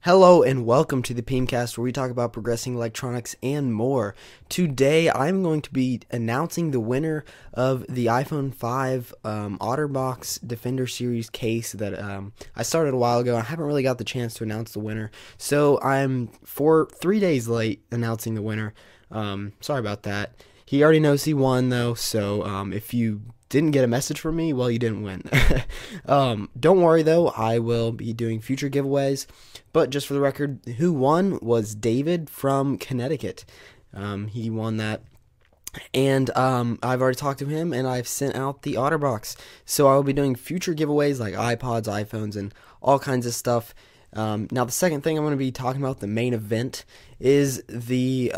Hello and welcome to the PMcast, where we talk about progressing electronics and more. Today I'm going to be announcing the winner of the iPhone 5 OtterBox Defender Series case that I started a while ago. I haven't really got the chance to announce the winner, so I'm 3 days late announcing the winner. Sorry about that. He already knows he won though, so if you didn't get a message from me, well, you didn't win. Don't worry though, I will be doing future giveaways. But just for the record, who won was David from Connecticut. He won that. And I've already talked to him, and I've sent out the OtterBox. So I will be doing future giveaways like iPods, iPhones, and all kinds of stuff. Now, the second thing I'm going to be talking about, the main event, is the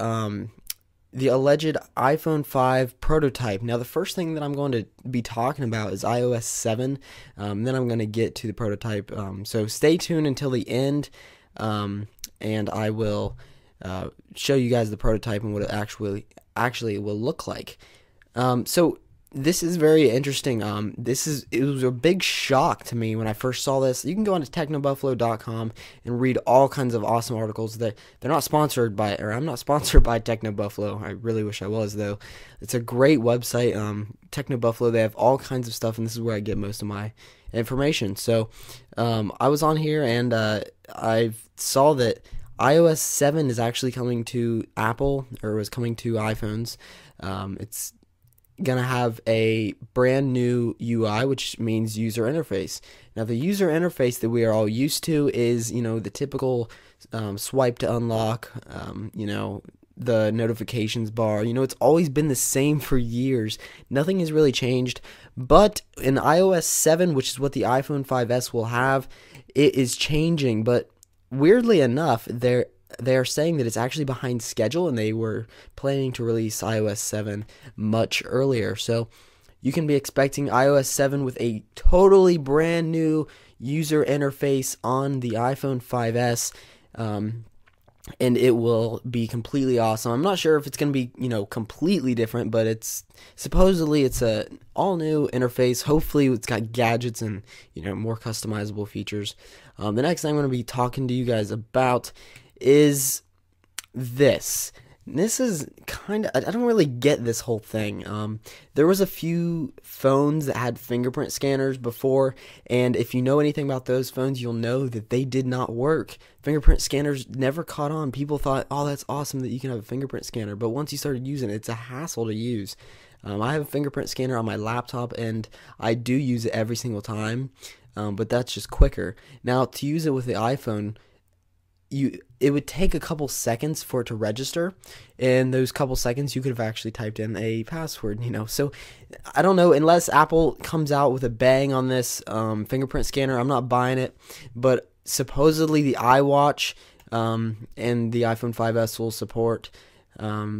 alleged iPhone 5 prototype. Now, the first thing that I'm going to be talking about is iOS 7. Then I'm going to get to the prototype. So stay tuned until the end, and I will show you guys the prototype and what it actually will look like. So this is very interesting. It was a big shock to me when I first saw this. You can go on to technobuffalo.com and read all kinds of awesome articles. They're not sponsored by, or I'm not sponsored by TechnoBuffalo. I really wish I was though. It's a great website. TechnoBuffalo, they have all kinds of stuff, and this is where I get most of my information. So I was on here and I saw that iOS 7 is actually coming to Apple, or was coming to iPhones. It's gonna have a brand new UI, which means user interface. Now, the user interface that we are all used to is, the typical swipe to unlock, the notifications bar. It's always been the same for years. Nothing has really changed. But in iOS 7, which is what the iPhone 5S will have, it is changing. But weirdly enough, they are saying that it's actually behind schedule, and they were planning to release iOS 7 much earlier. So you can be expecting iOS 7 with a totally brand new user interface on the iPhone 5S, and it will be completely awesome. I'm not sure if it's going to be, completely different, but supposedly it's a all new interface. Hopefully it's got gadgets and, more customizable features. The next thing I'm going to be talking to you guys about is this. This is kind of, I don't really get this whole thing. There was a few phones that had fingerprint scanners before, and if you know anything about those phones, you'll know that they did not work. Fingerprint scanners never caught on. People thought, oh, that's awesome that you can have a fingerprint scanner, but once you started using it, it's a hassle to use. I have a fingerprint scanner on my laptop, and I do use it every single time, but that's just quicker. Now, to use it with the iPhone, it would take a couple seconds for it to register. In those couple seconds, you could have actually typed in a password, So I don't know, unless Apple comes out with a bang on this fingerprint scanner, I'm not buying it. But supposedly the iWatch and the iPhone 5S will support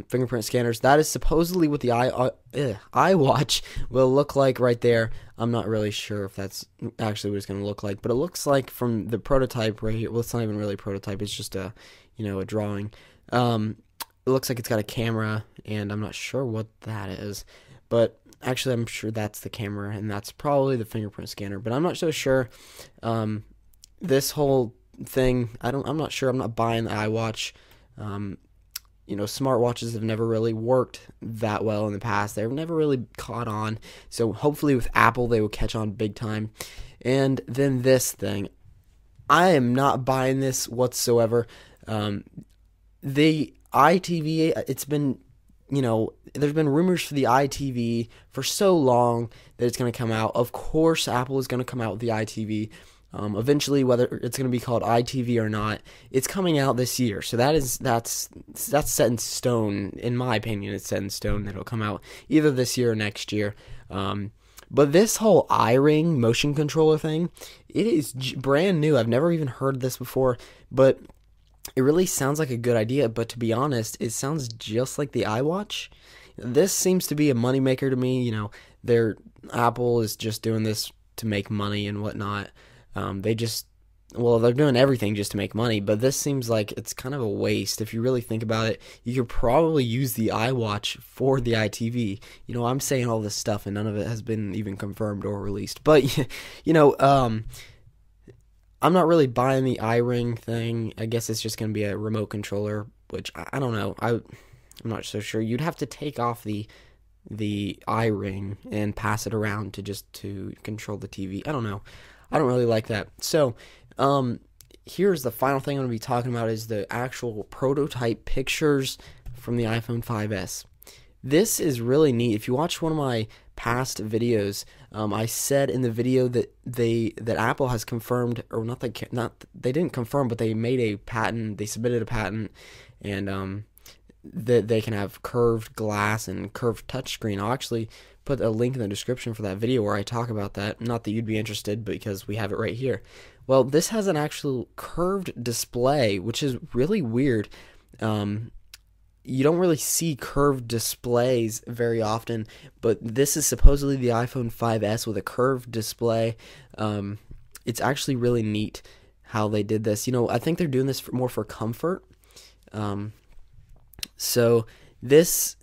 fingerprint scanners. That is supposedly what the iWatch will look like right there. I'm not really sure if that's actually what it's going to look like, but it looks like from the prototype right here. Well, it's not even really a prototype. It's just a drawing. It looks like it's got a camera, and I'm not sure what that is, but actually I'm sure that's the camera, and that's probably the fingerprint scanner, but I'm not so sure. This whole thing, I'm not sure. I'm not buying the iWatch. Smartwatches have never really worked that well in the past. They've never really caught on. So hopefully with Apple, they will catch on big time. And then this thing, I am not buying this whatsoever. The iTV, it's been, there's been rumors for the iTV for so long that it's going to come out. Of course, Apple is going to come out with the iTV. Eventually, whether it's going to be called iTV or not, it's coming out this year. So that's set in stone. In my opinion, it's set in stone that it'll come out either this year or next year. But this whole iRing motion controller thing, it is brand new. I've never even heard this before, but it really sounds like a good idea. But to be honest, it sounds just like the iWatch. This seems to be a moneymaker to me. Apple is just doing this to make money and whatnot. They're doing everything just to make money, but this seems like it's kind of a waste. If you really think about it, you could probably use the iWatch for the iTV. I'm saying all this stuff and none of it has been even confirmed or released, but I'm not really buying the iRing thing. I guess it's just going to be a remote controller, which I don't know. I'm not so sure. You'd have to take off the iRing and pass it around to control the TV. I don't know. I don't really like that. So, here's the final thing I'm going to be talking about is the actual prototype pictures from the iPhone 5S. This is really neat. If you watch one of my past videos, I said in the video that Apple has confirmed, or they didn't confirm, but they made a patent. They submitted a patent, and that they can have curved glass and curved touchscreen. I'll actually put a link in the description for that video where I talk about that. Not that you'd be interested, because we have it right here. Well, this has an actual curved display, which is really weird. You don't really see curved displays very often, but this is supposedly the iPhone 5S with a curved display. It's actually really neat how they did this. I think they're doing this more for comfort. So this,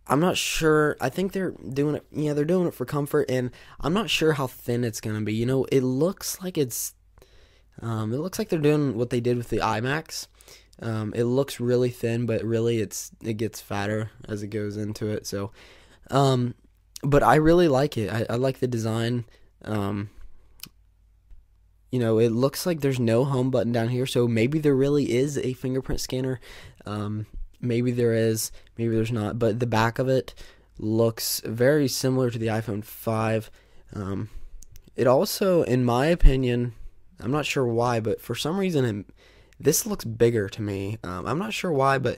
I'm not sure. I think they're doing it. Yeah, they're doing it for comfort, and I'm not sure how thin it's gonna be. It looks like it looks like they're doing what they did with the iMacs. It looks really thin, but really it gets fatter as it goes into it. So, but I really like it. I like the design. It looks like there's no home button down here, so maybe there really is a fingerprint scanner. Maybe there is, maybe there's not. But the back of it looks very similar to the iPhone 5. It also, in my opinion, I'm not sure why, but for some reason this looks bigger to me. I'm not sure why, but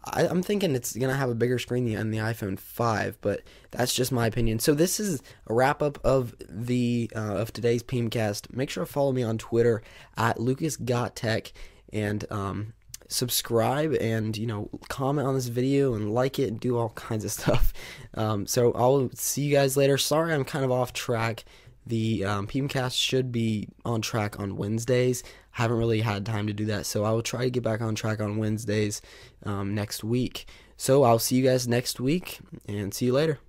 I'm thinking it's going to have a bigger screen than the iPhone 5, but that's just my opinion. So this is a wrap-up of of today's Peemcast. Make sure to follow me on Twitter at LucasGotTech, and subscribe and, comment on this video and like it and do all kinds of stuff. So I'll see you guys later. Sorry I'm kind of off track. The Peemcast should be on track on Wednesdays. Haven't really had time to do that, so I will try to get back on track on Wednesdays next week. So I'll see you guys next week, and see you later.